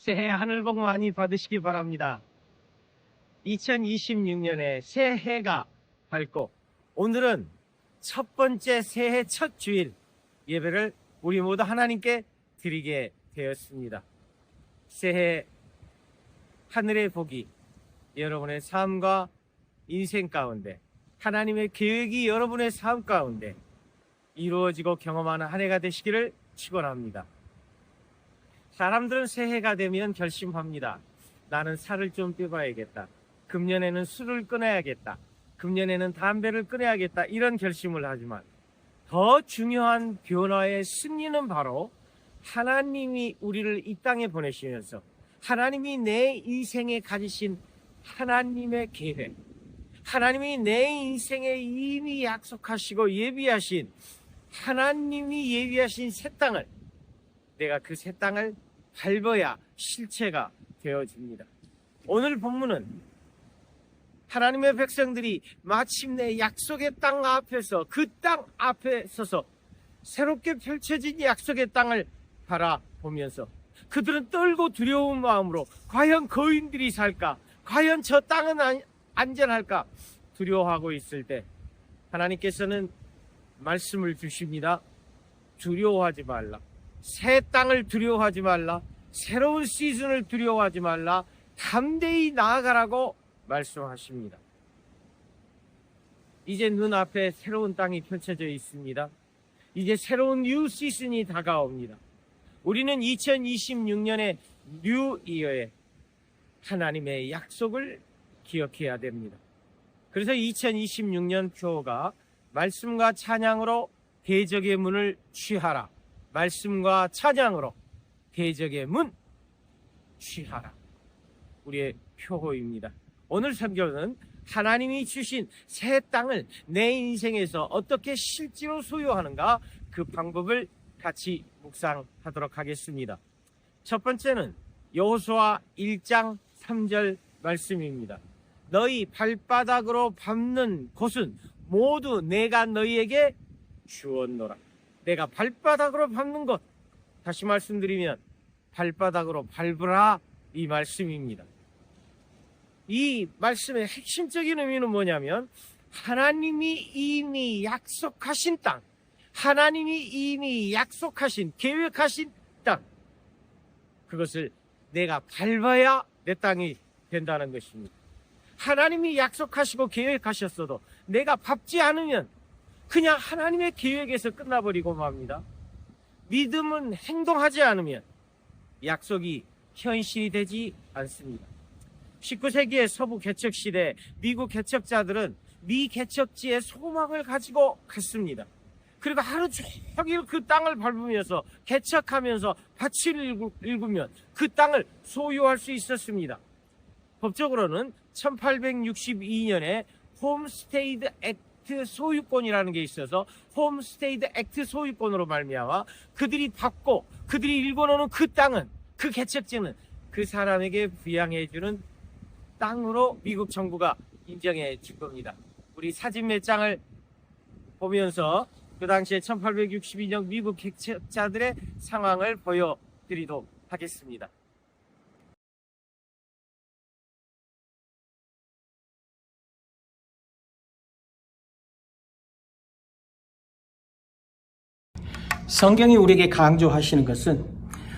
새해 하늘 복 많이 받으시기 바랍니다. 2026년에 새해가 밝고 오늘은 첫 번째 새해 첫 주일 예배를 우리 모두 하나님께 드리게 되었습니다. 새해 하늘의 복이 여러분의 삶과 인생 가운데, 하나님의 계획이 여러분의 삶 가운데 이루어지고 경험하는 한 해가 되시기를 축원합니다. 사람들은 새해가 되면 결심합니다. 나는 살을 좀 빼봐야겠다. 금년에는 술을 끊어야겠다. 금년에는 담배를 끊어야겠다. 이런 결심을 하지만 더 중요한 변화의 승리는 바로 하나님이 우리를 이 땅에 보내시면서 하나님이 내 인생에 가지신 하나님의 계획, 하나님이 내 인생에 이미 약속하시고 예비하신, 하나님이 예비하신 새 땅을, 내가 그 새 땅을 밟아야 실체가 되어집니다. 오늘 본문은 하나님의 백성들이 마침내 약속의 땅 앞에서, 그 땅 앞에 서서 새롭게 펼쳐진 약속의 땅을 바라보면서 그들은 떨고 두려운 마음으로 과연 거인들이 살까? 과연 저 땅은 안전할까? 두려워하고 있을 때 하나님께서는 말씀을 주십니다. 두려워하지 말라. 새 땅을 두려워하지 말라. 새로운 시즌을 두려워하지 말라. 담대히 나아가라고 말씀하십니다. 이제 눈앞에 새로운 땅이 펼쳐져 있습니다. 이제 새로운 뉴 시즌이 다가옵니다. 우리는 2026년의 뉴 이어에 하나님의 약속을 기억해야 됩니다. 그래서 2026년 표어가 말씀과 찬양으로 대적의 문을 취하라. 말씀과 찬양으로 대적의 문 취하라. 우리의 표어입니다. 오늘 설교는 하나님이 주신 새 땅을 내 인생에서 어떻게 실제로 소유하는가, 그 방법을 같이 묵상하도록 하겠습니다. 첫 번째는 여호수아 1장 3절 말씀입니다. 너희 발바닥으로 밟는 곳은 모두 내가 너희에게 주었노라. 내가 발바닥으로 밟는 것, 다시 말씀드리면 발바닥으로 밟으라, 이 말씀입니다. 이 말씀의 핵심적인 의미는 뭐냐면 하나님이 이미 약속하신 땅, 하나님이 이미 약속하신, 계획하신 땅, 그것을 내가 밟아야 내 땅이 된다는 것입니다. 하나님이 약속하시고 계획하셨어도 내가 밟지 않으면 그냥 하나님의 계획에서 끝나버리고 맙니다. 믿음은 행동하지 않으면 약속이 현실이 되지 않습니다. 19세기의 서부 개척시대 미국 개척자들은 미 개척지에 소망을 가지고 갔습니다. 그리고 하루 종일 그 땅을 밟으면서 개척하면서 밭을 읽으면 그 땅을 소유할 수 있었습니다. 법적으로는 1862년에 홈스테이드 액트 소유권이라는 게 있어서 홈스테이드 액트 소유권으로 말미암아 그들이 밟고 그들이 일궈놓은 그 땅은, 그 개척지는 그 사람에게 부양해주는 땅으로 미국 정부가 인정해 줄 겁니다. 우리 사진 몇 장을 보면서 그 당시에 1862년 미국 개척자들의 상황을 보여드리도록 하겠습니다. 성경이 우리에게 강조하시는 것은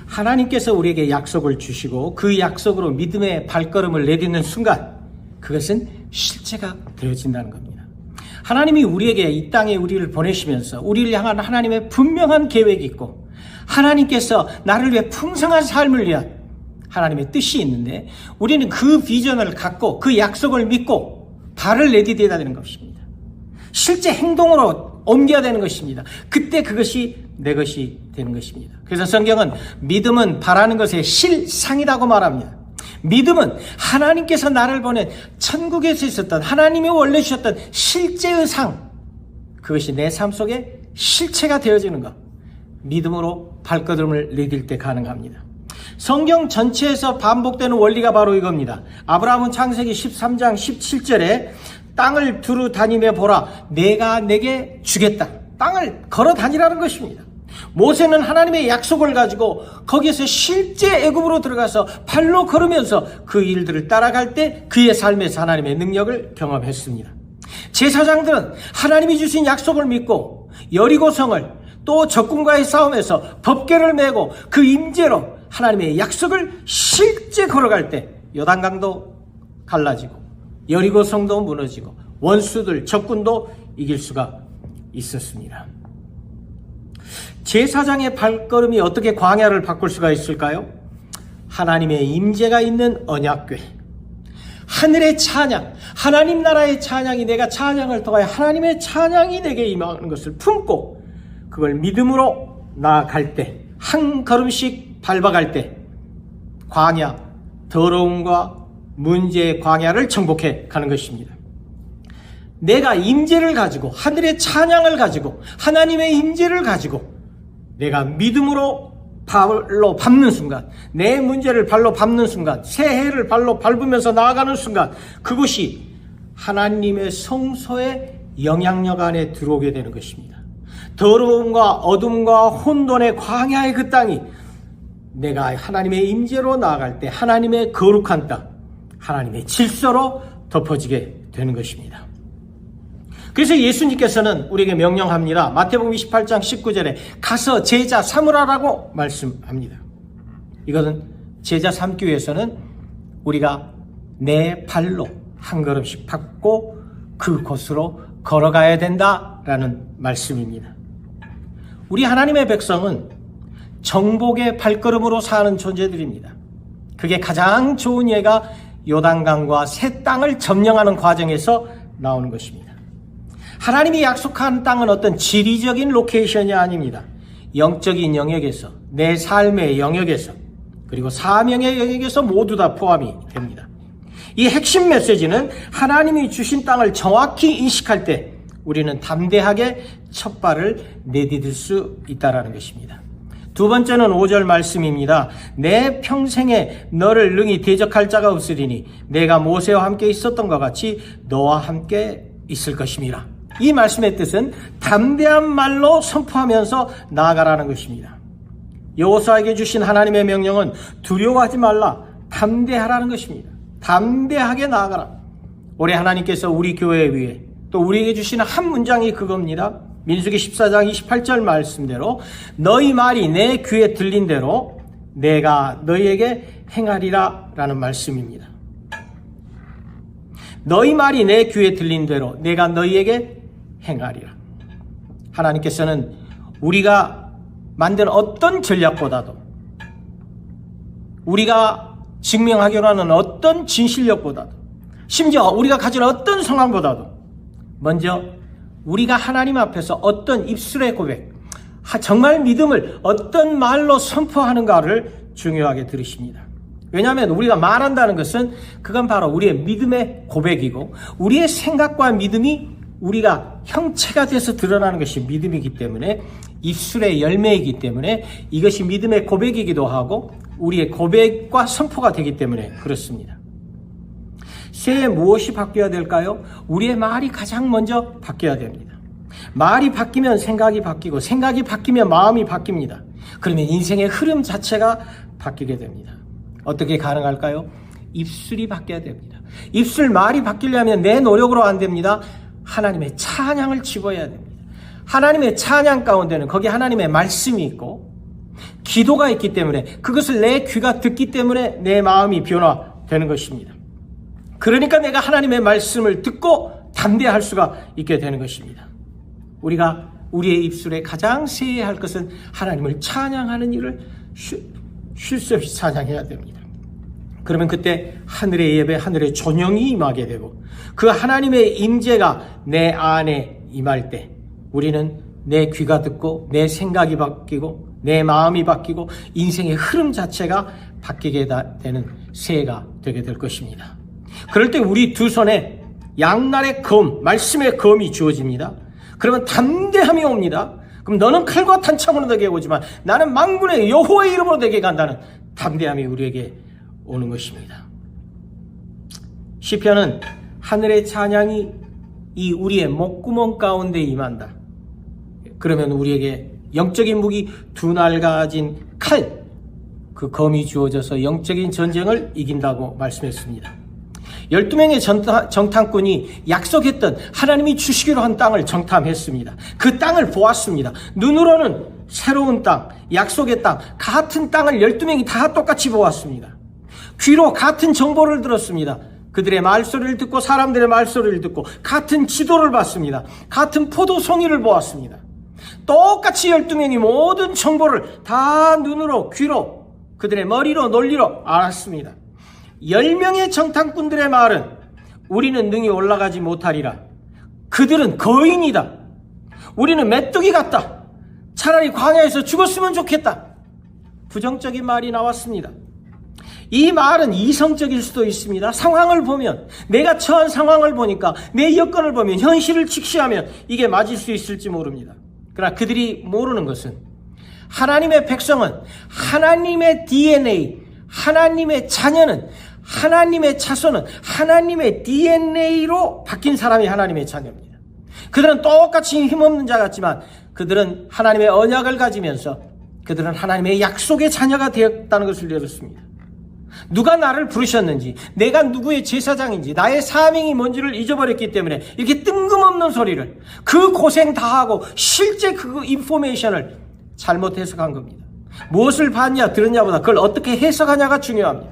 하나님께서 우리에게 약속을 주시고 그 약속으로 믿음의 발걸음을 내딛는 순간 그것은 실체가 되어진다는 겁니다. 하나님이 우리에게 이 땅에 우리를 보내시면서 우리를 향한 하나님의 분명한 계획이 있고 하나님께서 나를 위해 풍성한 삶을 위한 하나님의 뜻이 있는데 우리는 그 비전을 갖고 그 약속을 믿고 발을 내디뎌야 되는 것입니다. 실제 행동으로 옮겨야 되는 것입니다. 그때 그것이 내 것이 되는 것입니다. 그래서 성경은 믿음은 바라는 것의 실상이라고 말합니다. 믿음은 하나님께서 나를 보낸 천국에서 있었던 하나님이 원래 주셨던 실제의 상, 그것이 내 삶 속에 실체가 되어지는 것, 믿음으로 발걸음을 내딜 때 가능합니다. 성경 전체에서 반복되는 원리가 바로 이겁니다. 아브라함은 창세기 13장 17절에 땅을 두루 다니며 보라, 내가 내게 주겠다. 땅을 걸어 다니라는 것입니다. 모세는 하나님의 약속을 가지고 거기에서 실제 애굽으로 들어가서 발로 걸으면서 그 일들을 따라갈 때 그의 삶에서 하나님의 능력을 경험했습니다. 제사장들은 하나님이 주신 약속을 믿고 여리고성을 또 적군과의 싸움에서 법궤를 메고 그 임재로 하나님의 약속을 실제 걸어갈 때 요단강도 갈라지고 여리고성도 무너지고 원수들 적군도 이길 수가 있었습니다. 제사장의 발걸음이 어떻게 광야를 바꿀 수가 있을까요? 하나님의 임재가 있는 언약궤, 하늘의 찬양, 하나님 나라의 찬양이 내가 찬양을 통하여 하나님의 찬양이 내게 임하는 것을 품고 그걸 믿음으로 나아갈 때, 한 걸음씩 밟아갈 때 광야, 더러움과 문제의 광야를 정복해 가는 것입니다. 내가 임재를 가지고 하늘의 찬양을 가지고 하나님의 임재를 가지고 내가 믿음으로 발로 밟는 순간, 내 문제를 발로 밟는 순간, 새해를 발로 밟으면서 나아가는 순간 그것이 하나님의 성소의 영향력 안에 들어오게 되는 것입니다. 더러움과 어둠과 혼돈의 광야의 그 땅이 내가 하나님의 임재로 나아갈 때 하나님의 거룩한 땅, 하나님의 질서로 덮어지게 되는 것입니다. 그래서 예수님께서는 우리에게 명령합니다. 마태복음 28장 19절에 가서 제자 삼으라라고 말씀합니다. 이것은 제자 삼기 위해서는 우리가 내 발로 한 걸음씩 밟고 그곳으로 걸어가야 된다라는 말씀입니다. 우리 하나님의 백성은 정복의 발걸음으로 사는 존재들입니다. 그게 가장 좋은 예가 요단강과 새 땅을 점령하는 과정에서 나오는 것입니다. 하나님이 약속한 땅은 어떤 지리적인 로케이션이 아닙니다. 영적인 영역에서, 내 삶의 영역에서, 그리고 사명의 영역에서 모두 다 포함이 됩니다. 이 핵심 메시지는 하나님이 주신 땅을 정확히 인식할 때 우리는 담대하게 첫 발을 내디딜 수 있다는 것입니다. 두 번째는 5절 말씀입니다. 내 평생에 너를 능히 대적할 자가 없으리니 내가 모세와 함께 있었던 것 같이 너와 함께 있을 것임이라. 이 말씀의 뜻은 담대한 말로 선포하면서 나아가라는 것입니다. 여호수아에게 주신 하나님의 명령은 두려워하지 말라, 담대하라는 것입니다. 담대하게 나아가라. 올해 하나님께서 우리 교회 위에 또 우리에게 주시는 한 문장이 그겁니다. 민수기 14장 28절 말씀대로 너희 말이 내 귀에 들린 대로 내가 너희에게 행하리라 라는 말씀입니다. 너희 말이 내 귀에 들린 대로 내가 너희에게 행하리라. 하나님께서는 우리가 만든 어떤 전략보다도 우리가 증명하기로 하는 어떤 진실력보다도 심지어 우리가 가진 어떤 상황보다도 먼저 우리가 하나님 앞에서 어떤 입술의 고백, 정말 믿음을 어떤 말로 선포하는가를 중요하게 들으십니다. 왜냐하면 우리가 말한다는 것은 그건 바로 우리의 믿음의 고백이고 우리의 생각과 믿음이 우리가 형체가 돼서 드러나는 것이 믿음이기 때문에 입술의 열매이기 때문에 이것이 믿음의 고백이기도 하고 우리의 고백과 선포가 되기 때문에 그렇습니다. 새해 무엇이 바뀌어야 될까요? 우리의 말이 가장 먼저 바뀌어야 됩니다. 말이 바뀌면 생각이 바뀌고 생각이 바뀌면 마음이 바뀝니다. 그러면 인생의 흐름 자체가 바뀌게 됩니다. 어떻게 가능할까요? 입술이 바뀌어야 됩니다. 입술 말이 바뀌려면 내 노력으로 안 됩니다. 하나님의 찬양을 집어야 됩니다. 하나님의 찬양 가운데는 거기 하나님의 말씀이 있고 기도가 있기 때문에 그것을 내 귀가 듣기 때문에 내 마음이 변화되는 것입니다. 그러니까 내가 하나님의 말씀을 듣고 담대할 수가 있게 되는 것입니다. 우리가 우리의 입술에 가장 세해야 할 것은 하나님을 찬양하는 일을 쉴 새 없이 찬양해야 됩니다. 그러면 그때 하늘의 예배, 하늘의 존영이 임하게 되고 그 하나님의 임재가 내 안에 임할 때 우리는 내 귀가 듣고 내 생각이 바뀌고 내 마음이 바뀌고 인생의 흐름 자체가 바뀌게 되는 새해가 되게 될 것입니다. 그럴 때 우리 두 손에 양날의 검, 말씀의 검이 주어집니다. 그러면 담대함이 옵니다. 그럼 너는 칼과 탄창으로 내게 오지만 나는 만군의 여호와의 이름으로 내게 간다는 담대함이 우리에게 오는 것입니다. 시편은 하늘의 찬양이 이 우리의 목구멍 가운데 임한다. 그러면 우리에게 영적인 무기 두 날 가진 칼, 그 검이 주어져서 영적인 전쟁을 이긴다고 말씀했습니다. 12명의 정탐꾼이 약속했던 하나님이 주시기로 한 땅을 정탐했습니다. 그 땅을 보았습니다. 눈으로는 새로운 땅, 약속의 땅, 같은 땅을 12명이 다 똑같이 보았습니다. 귀로 같은 정보를 들었습니다. 그들의 말소리를 듣고 사람들의 말소리를 듣고 같은 지도를 봤습니다. 같은 포도송이를 보았습니다. 똑같이 12명이 모든 정보를 다 눈으로, 귀로, 그들의 머리로, 논리로 알았습니다. 10명의 정탐꾼들의 말은 우리는 능히 올라가지 못하리라. 그들은 거인이다. 우리는 메뚜기 같다. 차라리 광야에서 죽었으면 좋겠다. 부정적인 말이 나왔습니다. 이 말은 이성적일 수도 있습니다. 상황을 보면, 내가 처한 상황을 보니까, 내 여건을 보면, 현실을 직시하면 이게 맞을 수 있을지 모릅니다. 그러나 그들이 모르는 것은 하나님의 백성은, 하나님의 DNA, 하나님의 자녀는, 하나님의 자손은 하나님의 DNA로 바뀐 사람이 하나님의 자녀입니다. 그들은 똑같이 힘없는 자 같지만 그들은 하나님의 언약을 가지면서 그들은 하나님의 약속의 자녀가 되었다는 것을 열었습니다. 누가 나를 부르셨는지, 내가 누구의 제사장인지, 나의 사명이 뭔지를 잊어버렸기 때문에 이렇게 뜬금없는 소리를, 그 고생 다 하고 실제 그 인포메이션을 잘못 해석한 겁니다. 무엇을 봤냐 들었냐보다 그걸 어떻게 해석하냐가 중요합니다.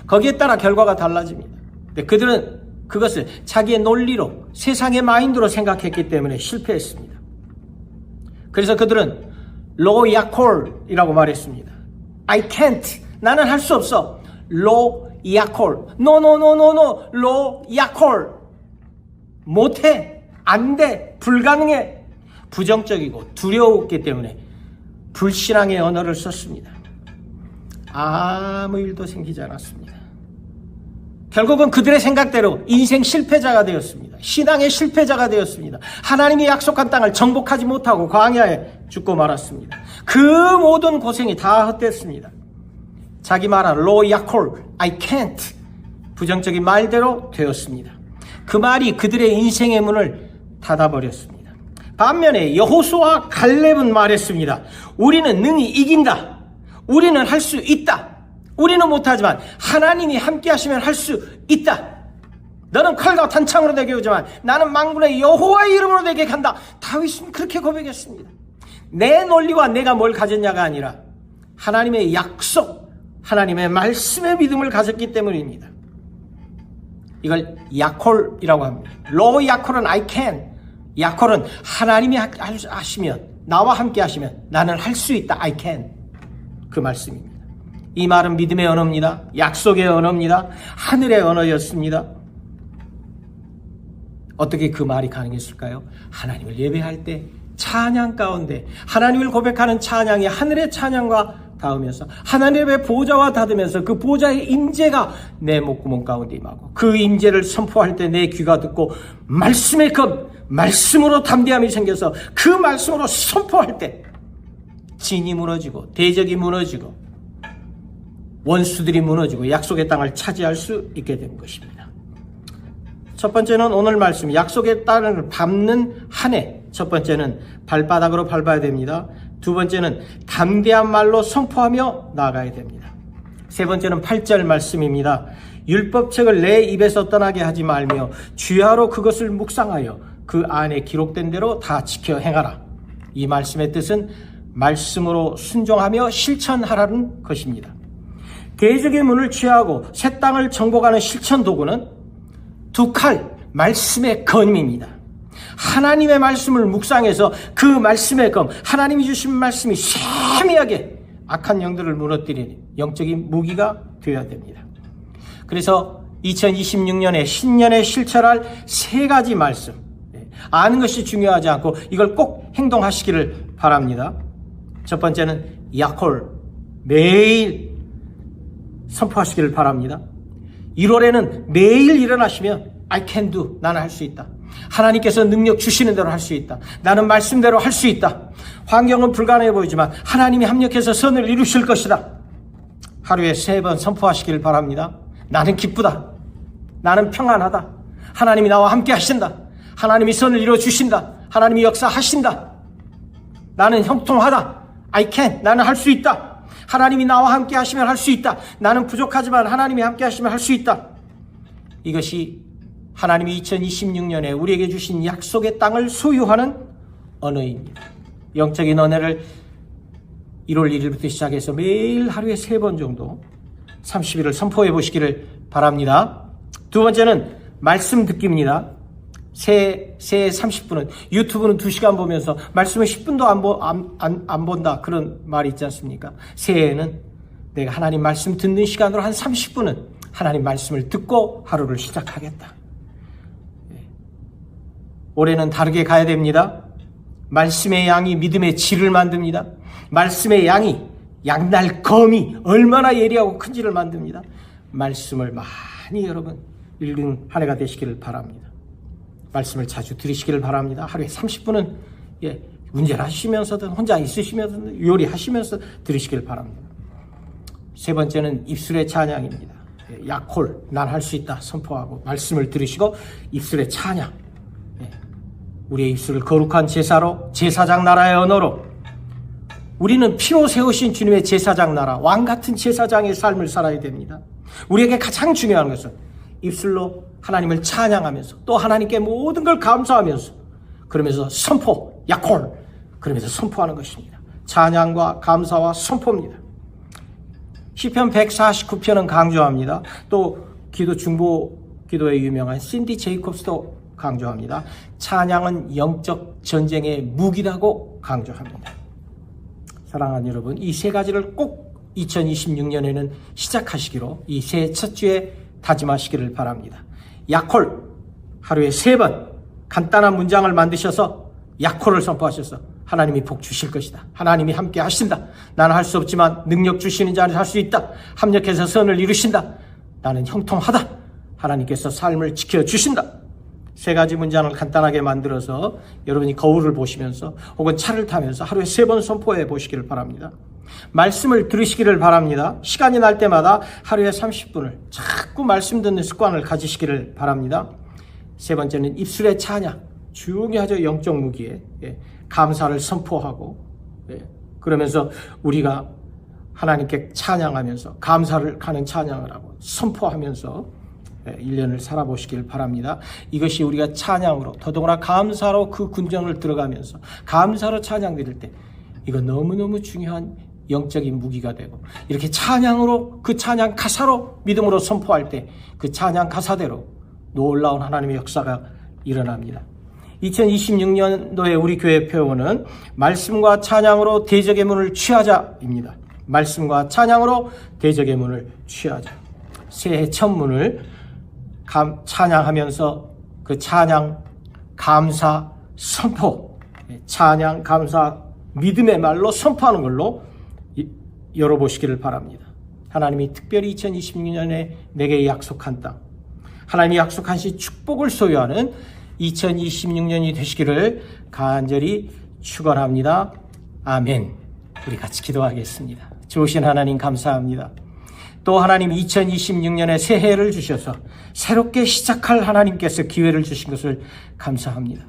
거기에 따라 결과가 달라집니다. 근데 그들은 그것을 자기의 논리로, 세상의 마인드로 생각했기 때문에 실패했습니다. 그래서 그들은 로 야콜이라고 말했습니다. I can't. 나는 할 수 없어. 로 야콜. No. 로 야콜. 못해. 안 돼. 불가능해. 부정적이고 두려웠기 때문에 불신앙의 언어를 썼습니다. 아무 일도 생기지 않았습니다. 결국은 그들의 생각대로 인생 실패자가 되었습니다. 신앙의 실패자가 되었습니다. 하나님이 약속한 땅을 정복하지 못하고 광야에 죽고 말았습니다. 그 모든 고생이 다 헛됐습니다. 자기 말한 로 야콜, I can't, 부정적인 말대로 되었습니다. 그 말이 그들의 인생의 문을 닫아버렸습니다. 반면에 여호수아 갈렙은 말했습니다. 우리는 능히 이긴다. 우리는 할 수 있다. 우리는 못하지만 하나님이 함께 하시면 할 수 있다. 너는 칼과 단창으로 내게 오지만 나는 만군의 여호와의 이름으로 내게 간다. 다윗은 그렇게 고백했습니다. 내 논리와 내가 뭘 가졌냐가 아니라 하나님의 약속, 하나님의 말씀의 믿음을 가졌기 때문입니다. 이걸 야콜이라고 합니다. 로 야콜은 I can. 야콜은 하나님이 하시면, 나와 함께 하시면 나는 할 수 있다. I can. 그 말씀입니다. 이 말은 믿음의 언어입니다. 약속의 언어입니다. 하늘의 언어였습니다. 어떻게 그 말이 가능했을까요? 하나님을 예배할 때 찬양 가운데 하나님을 고백하는 찬양이 하늘의 찬양과 닿으면서 하나님의 보좌와 닿으면서 그 보좌의 임재가 내 목구멍 가운데 임하고 그 임재를 선포할 때 내 귀가 듣고 말씀의 검, 말씀으로 담대함이 생겨서 그 말씀으로 선포할 때 진이 무너지고 대적이 무너지고 원수들이 무너지고 약속의 땅을 차지할 수 있게 된 것입니다. 첫 번째는 오늘 말씀, 약속의 땅을 밟는 한 해. 첫 번째는 발바닥으로 밟아야 됩니다. 두 번째는 담대한 말로 선포하며 나아가야 됩니다. 세 번째는 8절 말씀입니다. 율법책을 내 입에서 떠나게 하지 말며 주야로 그것을 묵상하여 그 안에 기록된 대로 다 지켜 행하라. 이 말씀의 뜻은 말씀으로 순종하며 실천하라는 것입니다. 대적의 문을 취하고 새 땅을 정복하는 실천 도구는 두 칼, 말씀의 검입니다. 하나님의 말씀을 묵상해서 그 말씀의 검, 하나님이 주신 말씀이 세미하게 악한 영들을 무너뜨리는 영적인 무기가 되어야 됩니다. 그래서 2026년에 신년에 실천할 세 가지 말씀, 아는 것이 중요하지 않고 이걸 꼭 행동하시기를 바랍니다. 첫 번째는 야콜, 매일 선포하시기를 바랍니다. 1월에는 매일 일어나시면 I can do, 나는 할 수 있다. 하나님께서 능력 주시는 대로 할 수 있다. 나는 말씀대로 할 수 있다. 환경은 불가능해 보이지만 하나님이 합력해서 선을 이루실 것이다. 하루에 3번 선포하시기를 바랍니다. 나는 기쁘다. 나는 평안하다. 하나님이 나와 함께 하신다. 하나님이 선을 이루어 주신다. 하나님이 역사하신다. 나는 형통하다. I can. 나는 할 수 있다. 하나님이 나와 함께 하시면 할 수 있다. 나는 부족하지만 하나님이 함께 하시면 할 수 있다. 이것이 하나님이 2026년에 우리에게 주신 약속의 땅을 소유하는 언어입니다. 영적인 언어를 1월 1일부터 시작해서 매일 하루에 3번 정도 30일을 선포해 보시기를 바랍니다. 두 번째는 말씀 듣기입니다. 새해 30분은 유튜브는 2시간 보면서 말씀을 10분도 안 본다 그런 말이 있지 않습니까? 새해에는 내가 하나님 말씀 듣는 시간으로 한 30분은 하나님 말씀을 듣고 하루를 시작하겠다. 올해는 다르게 가야 됩니다. 말씀의 양이 믿음의 질을 만듭니다. 말씀의 양이 양날 검이 얼마나 예리하고 큰지를 만듭니다. 말씀을 많이 여러분 읽는 한 해가 되시기를 바랍니다. 말씀을 자주 들으시기를 바랍니다. 하루에 30분은 운전하시면서든 혼자 있으시면서든 요리하시면서 들으시기를 바랍니다. 세 번째는 입술의 찬양입니다. 약홀, 난 할 수 있다 선포하고 말씀을 들으시고 입술의 찬양. 우리의 입술을 거룩한 제사로, 제사장 나라의 언어로, 우리는 피로 세우신 주님의 제사장 나라, 왕 같은 제사장의 삶을 살아야 됩니다. 우리에게 가장 중요한 것은 입술로 하나님을 찬양하면서 또 하나님께 모든 걸 감사하면서 그러면서 선포, 약홀, 그러면서 선포하는 것입니다. 찬양과 감사와 선포입니다. 시편 149편은 강조합니다. 또 중보 기도에 유명한 신디 제이콥스도 강조합니다. 찬양은 영적 전쟁의 무기라고 강조합니다. 사랑하는 여러분, 이 세 가지를 꼭 2026년에는 시작하시기로 이 새해 첫 주에 다짐하시기를 바랍니다. 약홀, 하루에 3번 간단한 문장을 만드셔서 약홀을 선포하셔서 하나님이 복 주실 것이다. 하나님이 함께 하신다. 나는 할 수 없지만 능력 주시는 자는 할 수 있다. 합력해서 선을 이루신다. 나는 형통하다. 하나님께서 삶을 지켜주신다. 3가지 문장을 간단하게 만들어서 여러분이 거울을 보시면서 혹은 차를 타면서 하루에 3번 선포해 보시기를 바랍니다. 말씀을 들으시기를 바랍니다. 시간이 날 때마다 하루에 30분을 자꾸 말씀 듣는 습관을 가지시기를 바랍니다. 세 번째는 입술의 찬양, 중요하죠. 영적 무기에 감사를 선포하고 그러면서 우리가 하나님께 찬양하면서 감사를 가는 찬양을 하고 선포하면서 1년을 살아보시길 바랍니다. 이것이 우리가 찬양으로 더더구나 감사로 그 군정을 들어가면서 감사로 찬양 드릴 때 이건 너무너무 중요한 영적인 무기가 되고 이렇게 찬양으로 그 찬양 가사로 믿음으로 선포할 때 그 찬양 가사대로 놀라운 하나님의 역사가 일어납니다. 2026년도에 우리 교회 표어는 말씀과 찬양으로 대적의 문을 취하자입니다. 말씀과 찬양으로 대적의 문을 취하자. 새해 첫 문을 찬양하면서 그 찬양, 감사, 선포, 찬양, 감사, 믿음의 말로 선포하는 걸로 열어보시기를 바랍니다. 하나님이 특별히 2026년에 내게 약속한 땅, 하나님이 약속하신 축복을 소유하는 2026년이 되시기를 간절히 축원합니다. 아멘. 우리 같이 기도하겠습니다. 좋으신 하나님 감사합니다. 또 하나님 2026년에 새해를 주셔서 새롭게 시작할 하나님께서 기회를 주신 것을 감사합니다.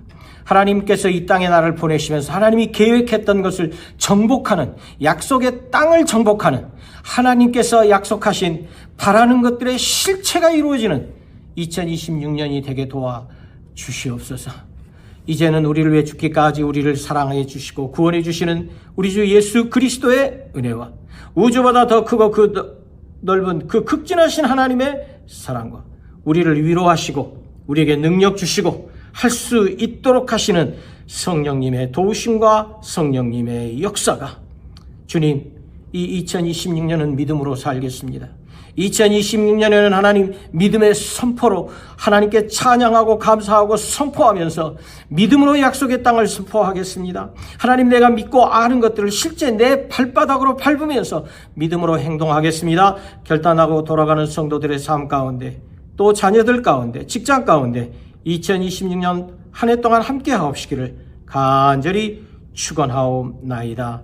하나님께서 이 땅에 나를 보내시면서 하나님이 계획했던 것을 정복하는, 약속의 땅을 정복하는, 하나님께서 약속하신 바라는 것들의 실체가 이루어지는 2026년이 되게 도와 주시옵소서. 이제는 우리를 위해 죽기까지 우리를 사랑해 주시고 구원해 주시는 우리 주 예수 그리스도의 은혜와 우주보다 더 크고 그 넓은 그 극진하신 하나님의 사랑과 우리를 위로하시고 우리에게 능력 주시고 할 수 있도록 하시는 성령님의 도우심과 성령님의 역사가 주님, 이 2026년은 믿음으로 살겠습니다. 2026년에는 하나님 믿음의 선포로 하나님께 찬양하고 감사하고 선포하면서 믿음으로 약속의 땅을 선포하겠습니다. 하나님, 내가 믿고 아는 것들을 실제 내 발바닥으로 밟으면서 믿음으로 행동하겠습니다. 결단하고 돌아가는 성도들의 삶 가운데 또 자녀들 가운데 직장 가운데 2026년 한 해 동안 함께 하옵시기를 간절히 축원하옵나이다.